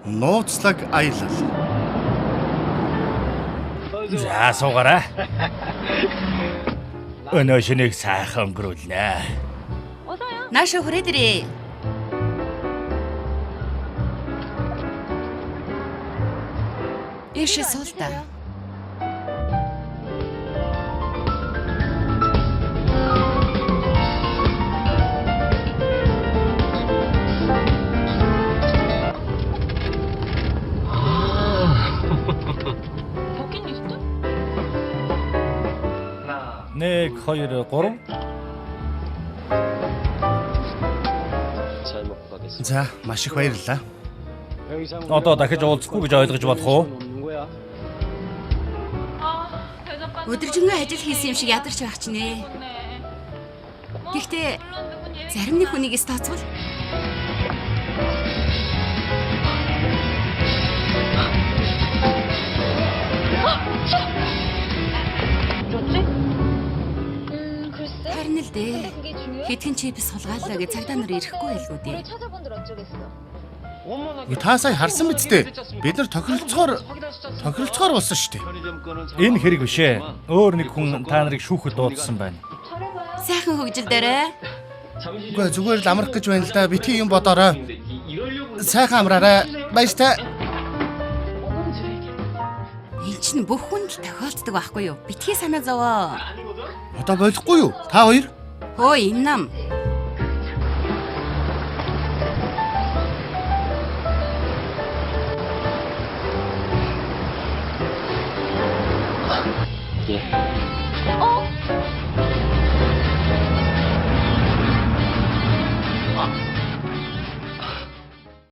Нууцлаг аялал. За суугаарай. Өнөө шинийг сайхан өнгөрүүлнэ. Нааша хүрээд ирээ. Ийш суул та. Нэг, хоёр, гурав. За, маш их баярлалаа. Одоо дахиж уулзахгүй гэж ойлгож болох уу? Өдөржингөө ажил хийсэн юм шиг ядарч байх ч нэ. Гэхдээ зарим нэг хүнийгээс тооцвол харин л дээ. Хэдхэн чипс сулгаалаа гэж цагдаа нар ирэхгүй байлгүй дээ. Та сая харсан биз дээ? Бид нар тохиролцохоор болсон шүү дээ. Энэ хэрэг биш ээ. Өөр нэг хүн та нарыг шүүхэд дуудсан байна. Сайхан хөгжилдээрээ. Үгүй зүгээр л амрах гэж байна л да. Битгий юм бодоорой. Сайхан амраарай. Баяртай. Энд чинь бүх хүнд л тохиолддог байхгүй юу? Битгий санаа зовоо. Одоо болохгүй юу? Та хоёр? Хөөе, энэ нам. Yeah.